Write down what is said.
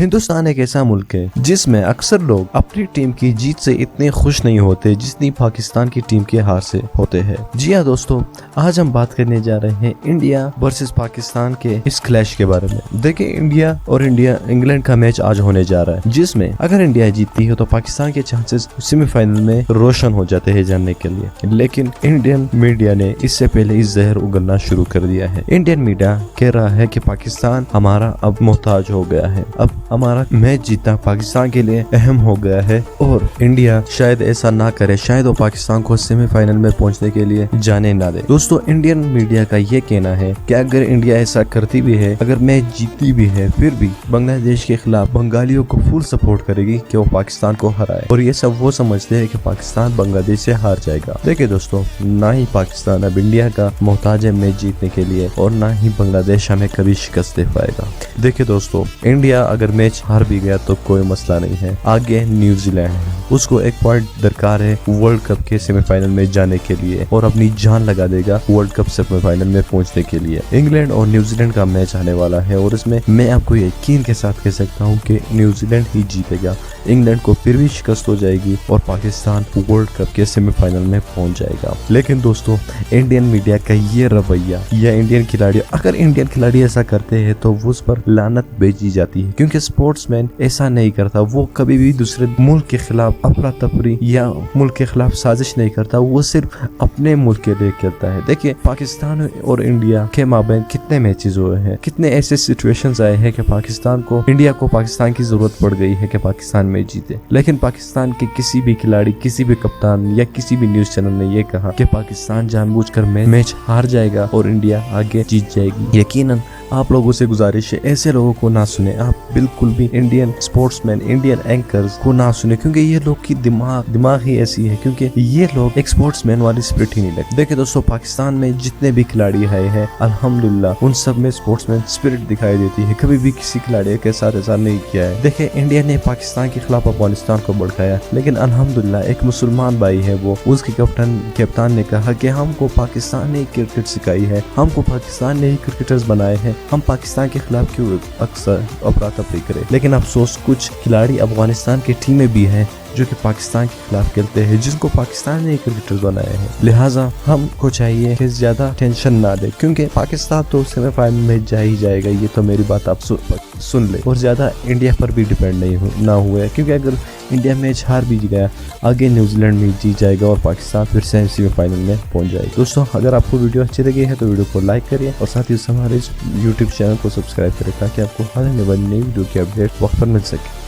ہندوستان ایک ایسا ملک ہے جس میں اکثر لوگ اپنی ٹیم کی جیت سے اتنے خوش نہیں ہوتے جتنی پاکستان کی ٹیم کے ہار سے ہوتے ہیں۔ جی ہاں دوستو، آج ہم بات کرنے جا رہے ہیں انڈیا ورسز پاکستان کے اس کلیش کے بارے میں۔ دیکھیں، انڈیا اور انگلینڈ کا میچ آج ہونے جا رہا ہے، جس میں اگر انڈیا جیتتی ہے تو پاکستان کے چانسز سیمی فائنل میں روشن ہو جاتے ہیں جاننے کے لیے، لیکن انڈین میڈیا نے اس سے پہلے اس زہر اگلنا شروع کر دیا ہے۔ انڈین میڈیا کہہ رہا ہے کہ پاکستان ہمارا اب محتاج ہو گیا ہے، اب ہمارا میچ جیتنا پاکستان کے لیے اہم ہو گیا ہے اور انڈیا شاید ایسا نہ کرے، شاید وہ پاکستان کو سیمی فائنل میں پہنچنے کے لیے جانے نہ دے۔ دوستو، انڈین میڈیا کا یہ کہنا ہے کہ اگر انڈیا ایسا کرتی بھی ہے، اگر میچ جیتتی بھی ہے، پھر بھی بنگلہ دیش کے خلاف بنگالیوں کو فل سپورٹ کرے گی کہ وہ پاکستان کو ہرائے، اور یہ سب وہ سمجھتے ہیں کہ پاکستان بنگلہ دیش سے ہار جائے گا۔ دیکھیں دوستو، نہ ہی پاکستان اب انڈیا کا محتاج ہے میچ جیتنے کے لیے، اور نہ ہی بنگلہ دیش ہمیں کبھی شکست دے پائے گا۔ دیکھیں دوستو، انڈیا اگر میچ ہار بھی گیا تو کوئی مسئلہ نہیں ہے، آگے نیوزی لینڈ ہے، اس کو ایک پوائنٹ درکار ہے ورلڈ کپ کے سیمی فائنل میں جانے کے لیے، اور اپنی جان لگا دے گا ورلڈ کپ سیمی فائنل میں پہنچنے کے لیے۔ انگلینڈ اور نیوزی لینڈ کا میچ آنے والا ہے، اور اس میں میں آپ کو یقین کے ساتھ کہہ سکتا ہوں کہ نیوزی لینڈ ہی جیتے گا، انگلینڈ کو پھر بھی شکست ہو جائے گی اور پاکستان ورلڈ کپ کے سیمی فائنل میں پہنچ جائے گا۔ لیکن دوستو، انڈین میڈیا کا یہ رویہ یا انڈین کھلاڑی، اگر انڈین کھلاڑی ایسا کرتے ہیں تو اس پر لعنت بھیجی جاتی ہے، کیونکہ سپورٹس مین ایسا نہیں کرتا، وہ کبھی بھی دوسرے ملک کے خلاف افراتفری یا ملک کے خلاف سازش نہیں کرتا، وہ صرف اپنے ملک کے لیے کرتا ہے۔ دیکھیں، پاکستان اور انڈیا کے مابین کتنے میچز ہوئے ہیں، کتنے ایسے سچویشنز آئے ہیں کہ انڈیا کو پاکستان کی ضرورت پڑ گئی ہے کہ پاکستان میں جیتے، لیکن پاکستان کے کسی بھی کھلاڑی، کسی بھی کپتان یا کسی بھی نیوز چینل نے یہ کہا کہ پاکستان جان بوجھ کر میچ ہار جائے گا اور انڈیا آگے جیت جائے گی۔ یقیناً آپ لوگوں سے گزارش ہے، ایسے لوگوں کو نہ سنیں، آپ بالکل بھی انڈین سپورٹس مین، انڈین اینکرز کو نہ سنیں، کیونکہ یہ لوگ کی دماغ ہی ایسی ہے، کیونکہ یہ لوگ ایک سپورٹس مین والی اسپرٹ ہی نہیں لگتے۔ دیکھیں دوستو، پاکستان میں جتنے بھی کھلاڑی آئے ہیں، الحمدللہ ان سب میں سپورٹس مین اسپرٹ دکھائی دیتی ہے، کبھی بھی کسی کھلاڑی کے ساتھ ایسا نہیں کیا ہے۔ دیکھیں، انڈیا نے پاکستان کے خلاف افغانستان کو بڑھایا، لیکن الحمدللہ ایک مسلمان بھائی ہے، وہ اس کے کپتان نے کہا کہ ہم کو پاکستان نے کرکٹ سکھائی ہے، ہم کو پاکستان نے ہی کرکٹرز بنائے ہیں، ہم پاکستان کے خلاف کیوں اکثر افراتفری کرے۔ لیکن افسوس، کچھ کھلاڑی افغانستان کی ٹیمیں بھی ہیں جو کہ پاکستان کے خلاف کھیلتے ہیں، جن کو پاکستان نے کرکٹر بنائے ہیں۔ لہٰذا ہم کو چاہیے کہ زیادہ ٹینشن نہ دے، کیونکہ پاکستان تو سیمی فائنل میں جا ہی جائے گا، یہ تو میری بات آپ سن لے، اور زیادہ انڈیا پر بھی ڈیپینڈ نہ ہوئے، کیونکہ اگر انڈیا میچ ہار بھی گیا، آگے نیوزی لینڈ میں جیت جائے گا اور پاکستان پھر سے سیمی فائنل میں پہنچ جائے گا۔ دوستوں، اگر آپ کو ویڈیو اچھی لگی ہے تو ویڈیو کو لائک کریے، اور ساتھ ہی ہمارے یوٹیوب چینل کو سبسکرائب کریں تاکہ آپ کو آنے والی نئی ویڈیو کی اپڈیٹ وقت پر مل سکے۔